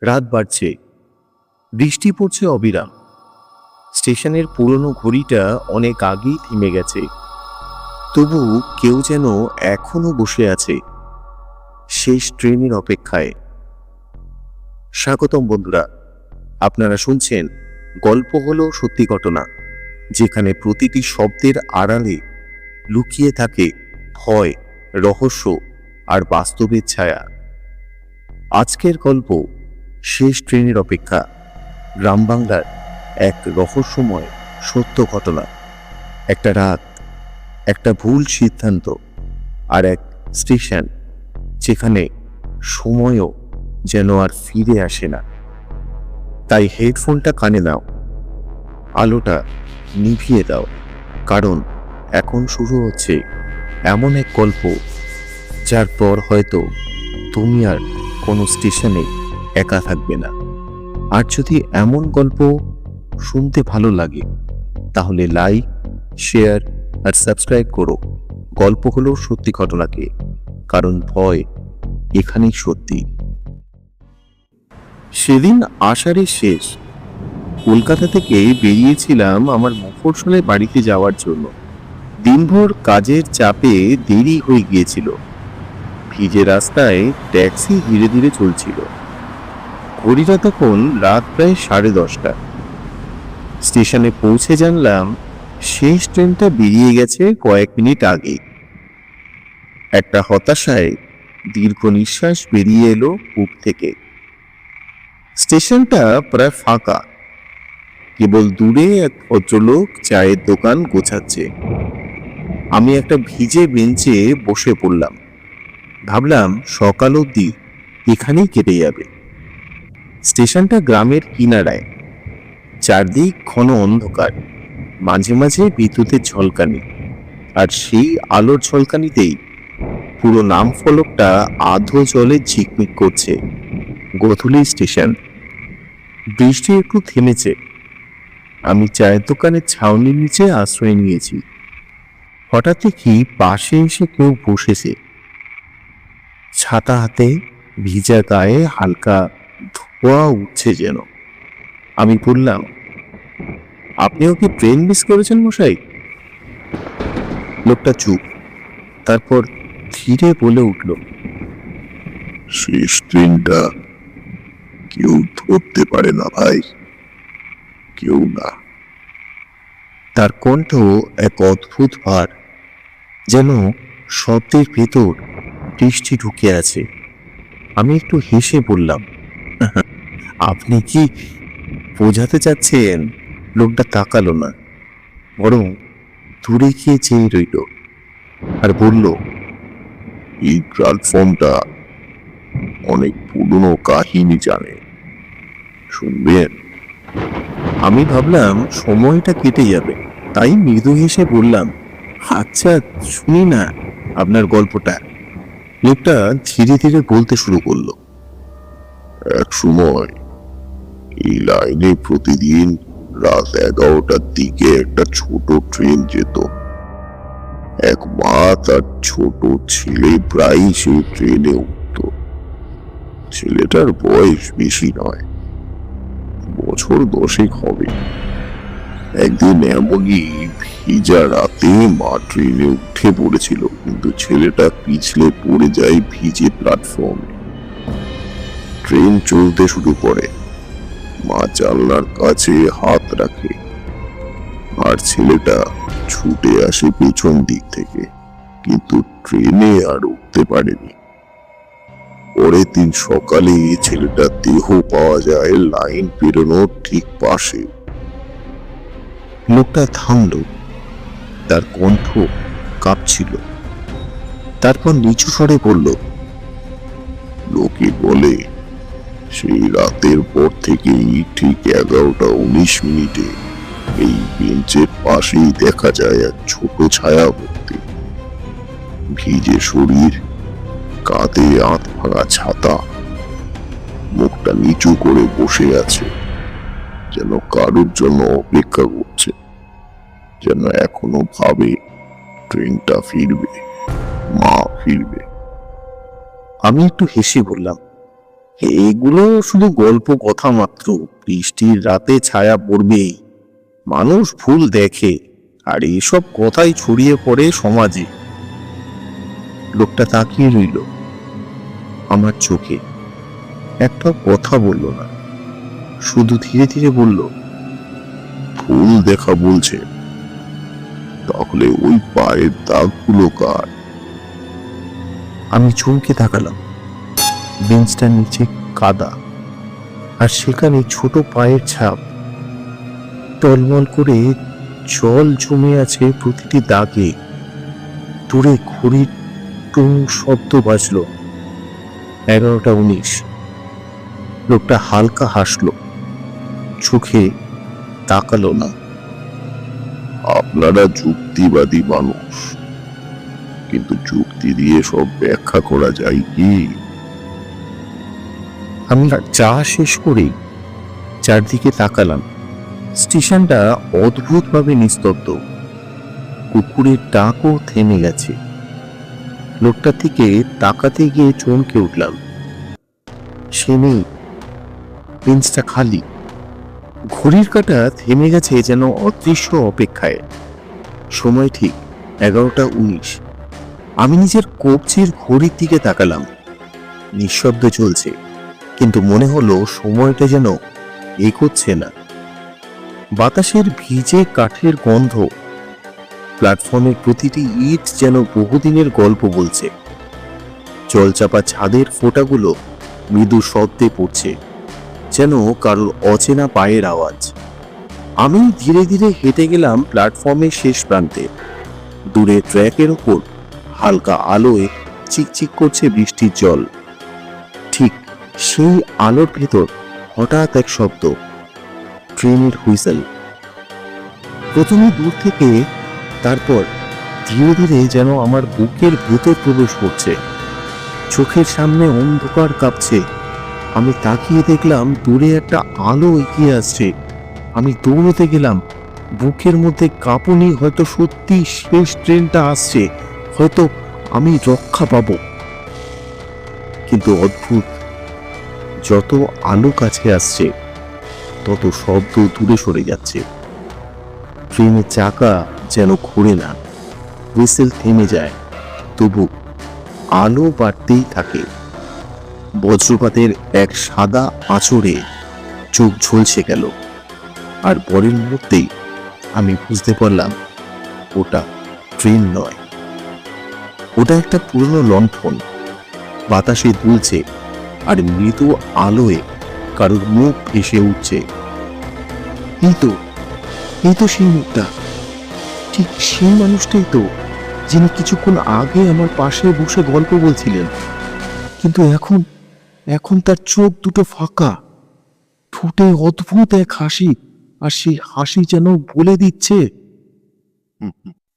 রাত বাড়ছে, বৃষ্টি পড়ছে অবিরাম। স্টেশনের পুরনো ঘড়িটা অনেক আগেই থেমে গেছে, তবু কেউ যেন এখনো বসে আছে শেষ ট্রেনের অপেক্ষায়। স্বাগতম বন্ধুরা, আপনারা শুনছেন গল্প হলো সত্যি ঘটনা, যেখানে প্রতিটি শব্দের আড়ালে লুকিয়ে থাকে ভয়, রহস্য আর বাস্তবের ছায়া। আজকের গল্প শেষ ট্রেনের অপেক্ষা, গ্রাম বাংলার এক রহস্যময় সত্য ঘটনা। একটা রাত, একটা ভুল সিদ্ধান্ত, আর এক স্টেশন যেখানে সময়ও যেন আর ফিরে আসে না। তাই হেডফোনটা কানে নাও, আলোটা নিভিয়ে দাও, কারণ এখন শুরু হচ্ছে এমন এক গল্প যার পর হয়তো তুমি আর কোনো স্টেশনে একা থাকবে না। আর যদি এমন গল্প শুনতে ভালো লাগে তাহলে লাইক, শেয়ার আর সাবস্ক্রাইব করো। গল্প হলো সত্যি ঘটনাকে, কারণ ভয় এখানেই সত্যি। সেদিন আষাঢ়ের শেষ, কলকাতা থেকে বেরিয়েছিলাম আমার মফস্বলে বাড়িতে যাওয়ার জন্য। দিনভর কাজের চাপে দেরি হয়ে গিয়েছিল। ভিজে রাস্তায় ট্যাক্সি ধীরে ধীরে চলছিল। ঘড়িটা তখন রাত প্রায় 10:30। স্টেশনে পৌঁছে জানলাম শেষ ট্রেনটা বেরিয়ে গেছে কয়েক মিনিট আগে। একটা হতাশায় দীর্ঘ নিঃশ্বাস বেরিয়ে এলো বুক থেকে। স্টেশনটা প্রায় ফাঁকা, কেবল দূরে এক ভদ্রলোক চায়ের দোকান গোছাচ্ছে। আমি একটা ভিজে বেঞ্চে বসে পড়লাম। ভাবলাম সকাল অবধি এখানেই কেটে যাবে। স্টেশনটা গ্রামের কিনারায়, চারদিক ঘন অন্ধকার, মাঝে মাঝে বিদ্যুতের ঝলকানি, আর সেই আলোর ঝলকানিতেই পুরো নাম ফলকটা আধো জলে ঝিকমিক করছে, গোধূলি স্টেশন। বৃষ্টি একটু থেমেছে। আমি চায়ের দোকানের ছাউনির নিচে আশ্রয় নিয়েছি। হঠাৎ দেখি পাশে এসে কেউ বসেছে, ছাতা হাতে, ভিজা গায়ে হালকা ধোঁয়া উঠছে যেন। আমি বললাম, আপনিও কি ট্রেন মিস করেছেন মশাই? লোকটা চুপ, তারপর ধীরে বলে উঠল, শেষ ট্রেনটা কেউ ধরতে পারে না ভাই, কেউ না। তার কণ্ঠ এক অদ্ভুত ভার, যেন শব্দের ভেতর বৃষ্টি ঢুকে আছে। আমি একটু হেসে বললাম, আপনি কি বোঝাতে চাচ্ছেন? লোকটা তাকালো না, বরং দূরে গিয়ে চেয়ে রইল আর বলল, এই প্ল্যাটফর্মটা অনেক পুরনো কাহিনী জানে, শুনবেন? আমি ভাবলাম সময়টা কেটে যাবে, তাই মৃদু হেসে বললাম, আচ্ছা শুনি না আপনার গল্পটা। লোকটা ধীরে ধীরে বলতে শুরু করলো, এক সময় এই লাইনে প্রতিদিন রাত 11টার দিকে একটা ছোট ট্রেন যেত। এক মা তার ছোট ছেলে প্রায়ই সেই ট্রেনে উঠত। ছেলেটার বয়স বেশি নয়, বছর 10 হবে। একদিন এমনই ভিজা রাতে মা ট্রেনে উঠে পড়েছিল, কিন্তু ছেলেটা পিছলে পড়ে যায় ভিজে প্ল্যাটফর্মে। ট্রেন চলতে শুরু করে, মা জানলার কাছে হাত রাখে, আর ছেলেটা ছুটে আসে পেছন দিক থেকে, কিন্তু ট্রেনে আর উঠতে পারেনি। পরের দিন সকালে ছেলেটার দেহ পাওয়া যায় লাইন পেরোনোর ঠিক পাশে। লোকটা থামল, তার কণ্ঠ কাঁপছিল। তারপর নিচু স্বরে বলল, লোকে বলে সেই রাতের পর থেকেই ঠিক 11টা 19 মিনিটে এই বেঞ্চের পাশেই দেখা যায় এক ছোট ছায়া মূর্তি। ভিজে শরীর, কাঁধে আধ ভাঙা ছাতা, মুখটা নিচু করে বসে আছে, যেন কারোর জন্য অপেক্ষা করছে, যেন এখনো ভাবে ট্রেনটা ফিরবে, মা ফিরবে। আমি একটু হেসে বললাম, এগুলো শুধু গল্প কথা মাত্র। বৃষ্টির রাতে ছায়া পড়বেই, মানুষ ভুল দেখে, আর এসব কথাই ছড়িয়ে পড়ে সমাজে। লোকটা তাকিয়ে রইল আমার চোখে, একটা কথা বলল না, শুধু ধীরে ধীরে বলল, ভুল দেখা বলছে, তাহলে ওই পায়ের দাগগুলো কার? আমি চমকে তাকালাম। বেঞ্চটার নিচে কাদা, আর সেখানে ছোট পায়ের ছাপ। টলমল করে জল জমে আছে প্রতিটি দাগে। দূরে ঘড়ির টুং শব্দ বাজল। 11টা 19। লোকটা হালকা হাসলো, চোখে তাকালো না। আপনারা যুক্তিবাদী মানুষ, কিন্তু যুক্তি দিয়ে সব ব্যাখ্যা করা যায় কি? আমি চা শেষ করেই চারদিকে তাকালাম। স্টেশনটা অদ্ভুতভাবে নিস্তব্ধ। কুকুরের ডাকও থেমে গেছে। লোকটার দিকে তাকাতে গিয়ে চমকে উঠলাম। সে নেই, বেঞ্চটা খালি। ঘড়ির কাঁটা থেমে গেছে যেন অদৃশ্য অপেক্ষায়। সময় ঠিক 11টা 19। আমি নিজের কবজির ঘড়ির দিকে তাকালাম। নিঃশব্দে চলছে, কিন্তু মনে হলো সময়টা যেন এগোচ্ছে না। বাতাসের ভিজে কাঠের গন্ধ, প্ল্যাটফর্মের প্রতিটি ইট যেন বহুদিনের গল্প বলছে। জলচাপা ছাদের ফোঁটাগুলো মৃদু শব্দে পড়ছে, যেন কারোর অচেনা পায়ের আওয়াজ। আমি ধীরে ধীরে হেঁটে গেলাম প্ল্যাটফর্মের শেষ প্রান্তে। দূরে ট্র্যাকের ওপর হালকা আলোয় চিকচিক করছে বৃষ্টির জল। ঠিক সেই আলোর ভেতর হঠাৎ এক শব্দ, ট্রেনের হুইসেল। প্রথমে দূর থেকে, তারপর ধীরে ধীরে যেন আমার বুকের ভেতর প্রবেশ করছে। চোখের সামনে অন্ধকার কাঁপছে। আমি তাকিয়ে দেখলাম দূরে একটা আলো এগিয়ে আসছে। আমি দৌড়তে গেলাম। বুকের মধ্যে কাঁপুনি, হয়তো সত্যি শেষ ট্রেনটা আসছে, হয়তো আমি রক্ষা পাবো। কিন্তু অদ্ভুত, যত আলো কাছে আসছে তত শব্দ দূরে সরে যাচ্ছে। ট্রেনের চাকা যেন ঘোরে না, হুইসেল থেমে যায়, তবু আলো বাড়তেই থাকে। বজ্রপাতের এক সাদা আঁচড়ে চোখ ঝলসে গেল, আর পরের মুহূর্তেই আমি বুঝতে পারলাম ওটা ট্রেন নয়, ওটা একটা পুরনো লণ্ঠন। বাতাসে দুলছে, আর মৃদু আলোয় কারোর মুখ ভেসে উঠছে। এই তো সেই মুখটা, ঠিক সেই মানুষটাই তো, যিনি কিছুক্ষণ আগে আমার পাশে বসে গল্প বলছিলেন। কিন্তু এখন তার চোখ দুটো ফাঁকা, ঠোঁটে অদ্ভুত এক হাসি, আর সেই হাসি যেন বলে দিচ্ছে,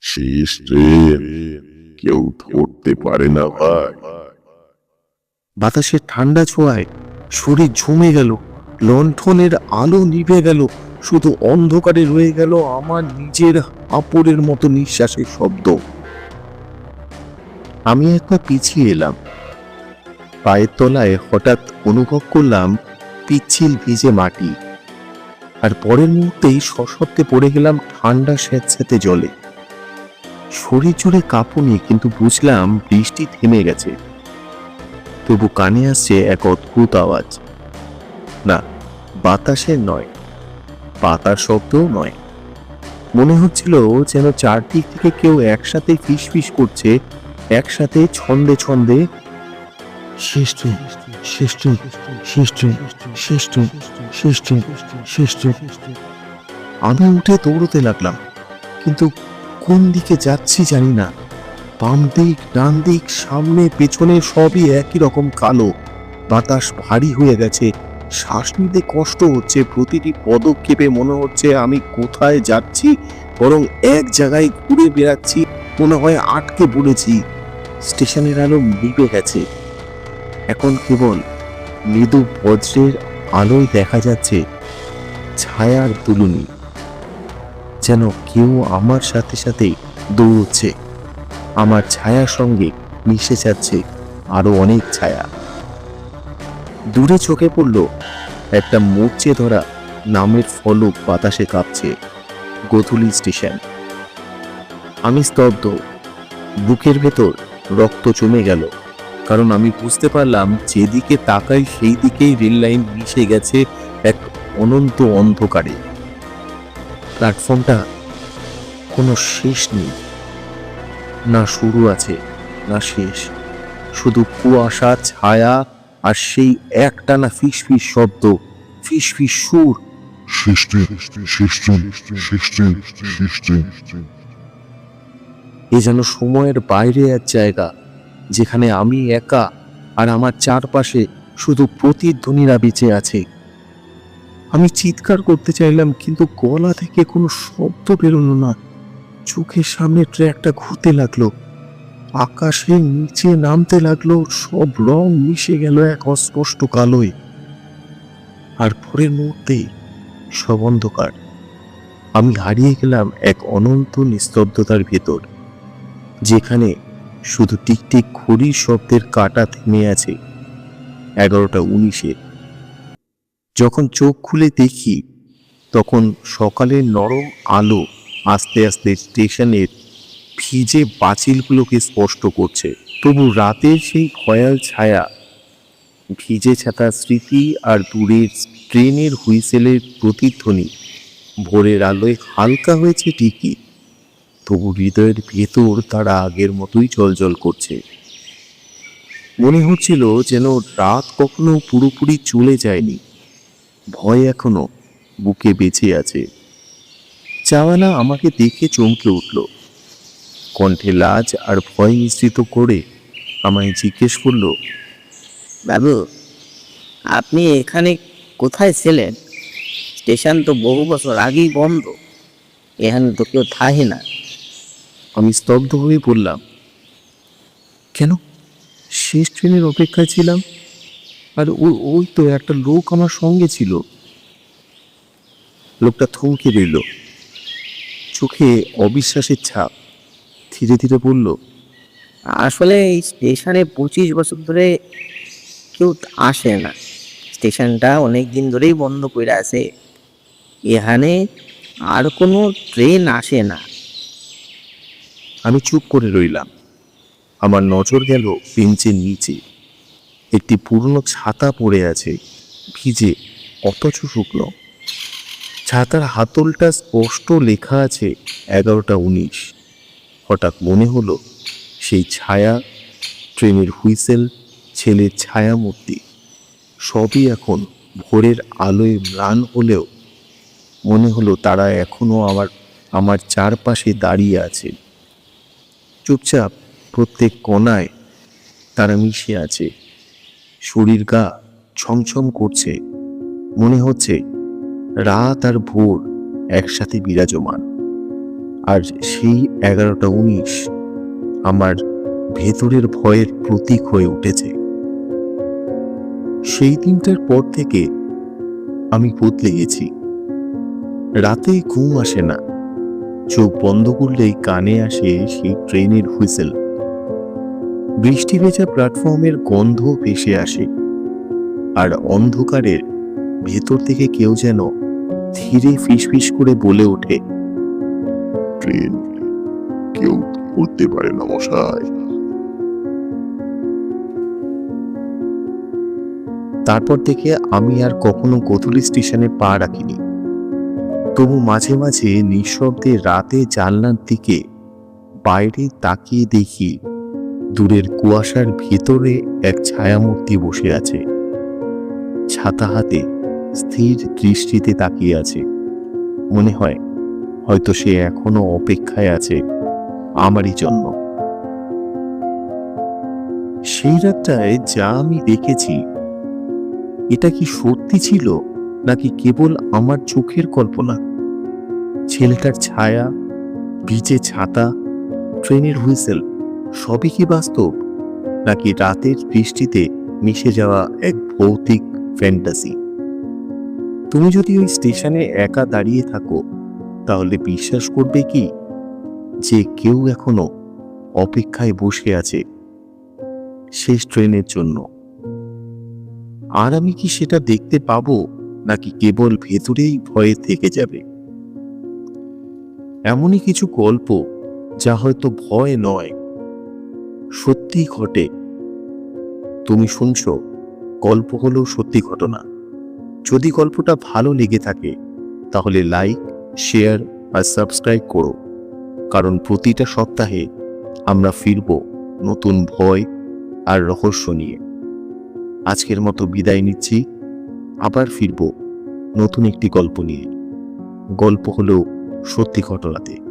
শেষ ট্রেন কেউ ধরতে পারে না ভাই। বাতাসের ঠান্ডা ছোঁয়ায় শরীর ঝুমে গেল। লণ্ঠনের আলো নিভে গেল, শুধু অন্ধকারে রয়ে গেল আমার নিজের আপরের মতো নিঃশ্বাসের শব্দ। আমি একবার পিছিয়ে এলাম। পায়ের তলায় হঠাৎ অনুভব করলাম পিচ্ছিল ভিজে মাটি, আর পরের মুহূর্তেই সশব্দে পড়ে গেলাম ঠান্ডা স্যাঁতস্যাঁতে জলে। শরীর জুড়ে কাঁপুনি, কিন্তু বুঝলাম বৃষ্টি থেমে গেছে। তবু কানে আসছে এক অদ্ভুত আওয়াজ। না, বাতাসের নয়, পাতার শব্দও নয়। মনে হচ্ছিল যেন চারদিক থেকে কেউ একসাথে ফিসফিস করছে, একসাথে ছন্দে ছন্দে, শেষ ট্রেন, শেষ ট্রেন, শেষ ট্রেন, শেষ ট্রেন, শেষ ট্রেন, শেষ ট্রেন। আমি উঠে দৌড়তে লাগলাম, কিন্তু কোন দিকে যাচ্ছি জানি না। বাম দিক, ডান দিক, সামনে পেছনে সবই একই রকম কালো। বাতাস ভারী হয়ে গেছে, শ্বাস নিতে কষ্ট হচ্ছে। প্রতিটি পদক্ষেপে মনে হচ্ছে আমি কোথায় যাচ্ছি বরং এক জায়গায় ঘুরে বেড়াচ্ছি, মনে হয় আটকে পড়েছি। স্টেশনের আলো নিভে গেছে, এখন কেবল মৃদু বজ্রের আলোয় দেখা যাচ্ছে ছায়ার দুলুনি, যেন কেউ আমার সাথে সাথে দৌড়চ্ছে। আমার ছায়ার সঙ্গে মিশে যাচ্ছে আরো অনেক ছায়া। দূরে চোখে পড়ল একটা মরচে ধরা নামের ফলক বাতাসে কাঁপছে, গোধূলি স্টেশন। আমি স্তব্ধ, বুকের ভেতর রক্ত জমে গেল, কারণ আমি বুঝতে পারলাম যেদিকে তাকাই সেই দিকেই রেল লাইন মিশে গেছে এক অনন্ত অন্ধকারে। প্ল্যাটফর্মটা কোনো শেষ নেই, না শুরু আছে না শেষ, শুধু কুয়াশা, ছায়া আর সেই একটানা ফিসফিস শব্দ, ফিসফিস সুর। শেষ ট্রেন, শেষ ট্রেন, শেষ ট্রেন, শেষ ট্রেন। এ যেন সময়ের বাইরে এক জায়গা, যেখানে আমি একা আর আমার চারপাশে শুধু প্রতিধ্বনিরা বেঁচে আছে। আমি চিৎকার করতে চাইলাম, কিন্তু গলা থেকে কোনো শব্দ বেরোলো না। চোখের সামনে ট্র্যাকটা ঘুরতে লাগলো, আকাশে নিচে নামতে লাগলো, সব রং মিশে গেল এক অস্পষ্ট কালোয়। আর পরের মুহূর্তেই সব অন্ধকার। আমি হারিয়ে গেলাম এক অনন্ত নিস্তব্ধতার ভেতর, যেখানে শুধু টিকটিক ঘড়ির শব্দের কাঁটা থেমে আছে 11:19-এ। যখন চোখ খুলে দেখি, তখন সকালের নরম আলো আস্তে আস্তে স্টেশনের ভিজে পাঁচিলগুলোকে স্পষ্ট করছে। তবু রাতের সেই ভয়াল ছায়া, ভিজে ছাতা স্মৃতি আর দূরের ট্রেনের হুইসেলের প্রতিধ্বনি ভোরের আলোয় হালকা হয়েছে ঠিকই, তবু হৃদয়ের ভেতর তারা আগের মতোই চলচল করছে। মনে হচ্ছিল যেন রাত কখনো পুরোপুরি চলে যায়নি, ভয় এখনো বুকে বেঁচে আছে। চাওয়ালা আমাকে দেখে চমকে উঠল, কণ্ঠে লাজ আর ভয় মিশ্রিত করে আমায় জিজ্ঞেস করল, বাবু, আপনি এখানে কোথায় ছিলেন? স্টেশন তো বহু বছর আগেই বন্ধ, এখানে তো কেউ থাকে না। আমি স্তব্ধ হয়ে বললাম, কেন? শেষ ট্রেনের অপেক্ষায় ছিলাম, আর ওই তো একটা লোক আমার সঙ্গে ছিল। লোকটা থমকে রইল, চোখে অবিশ্বাসের ছাপ। ধীরে ধীরে বলল, আসলে এই স্টেশনে 25 বছর ধরে কেউ আসে না। স্টেশনটা অনেক দিন ধরেই বন্ধ করে আছে, এখানে আর কোনো ট্রেন আসে না। আমি চুপ করে রইলাম। আমার নজর গেল বেঞ্চের নিচে। একটি পুরনো ছাতা পড়ে আছে, ভিজে অথচ শুকনো। ছাতার হাতলটা স্পষ্ট লেখা আছে 11:19। হঠাৎ মনে হলো সেই ছায়া, ট্রেনের হুইসেল, ছেলের ছায়ামূর্তি সবই এখন ভোরের আলোয় ম্লান হলেও মনে হলো তারা এখনো আমার চারপাশে দাঁড়িয়ে আছে, চুপচাপ। প্রত্যেক কোণায় তারা মিশে আছে। শরীর গা ছমছম করছে, মনে হচ্ছে রাত আর ভোর একসাথে বিরাজমান। আর সেই 11:19 আমার ভেতরের ভয়ের প্রতীক হয়ে উঠেছে। সেই দিনটার পর থেকে আমি বদলে গেছি। রাতে ঘুম আসে না, চোখ বন্ধ করলেই কানে আসে সেই ট্রেনের হুইসেল। বৃষ্টি ভেজা প্ল্যাটফর্মের গন্ধ ভেসে আসে, আর অন্ধকারের ভেতর থেকে কেউ যেন ধীরে ফিসফিস করে বলে ওঠে, ট্রেন কেউ ধরতে পারে না মশাই। তারপর থেকে আমি আর কখনো গোধূলি স্টেশনে পা রাখিনি। তবু মাঝে মাঝে নিঃশব্দে রাতে জানলার দিকে বাইরে তাকিয়ে দেখি, দূরের কুয়াশার ভেতরে এক ছায়ামূর্তি বসে আছে, ছাতা হাতে স্থির দৃষ্টিতে তাকিয়ে আছে। মনে হয় হয়তো সে এখনো অপেক্ষায় আছে আমারই জন্য। সেই রাতটায় যা আমি দেখেছি, এটা কি সত্যি ছিল নাকি কেবল আমার চোখের কল্পনা? ছেলেটার ছায়া, ভিজে ছাতা, ট্রেনের হুইসেল সবই কি বাস্তব, নাকি রাতের বৃষ্টিতে মিশে যাওয়া এক ভৌতিক ফ্যান্টাসি? তুমি যদি ওই স্টেশনে একা দাঁড়িয়ে থাকো, তাহলে বিশ্বাস করবে কি যে কেউ এখনো অপেক্ষায় বসে আছে শেষ ট্রেনের জন্য? আর আমি কি সেটা দেখতে পাবো, নাকি কেবল ভেতরেই ভয়ে থেকে যাবে? এমনই কিছু গল্প যা হয়তো ভয় নয়, সত্যি ঘটে। তুমি শুনছো গল্প হলো সত্যি ঘটনা। যদি গল্পটা ভালো লেগে থাকে তাহলে লাইক, শেয়ার আর সাবস্ক্রাইব করো, কারণ প্রতিটা সপ্তাহে আমরা ফিরব নতুন ভয় আর রহস্য নিয়ে। আজকের মতো বিদায় নিচ্ছি, আবার ফিরব নতুন একটি গল্প নিয়ে। গল্প হলো সত্যি ঘটনাতে।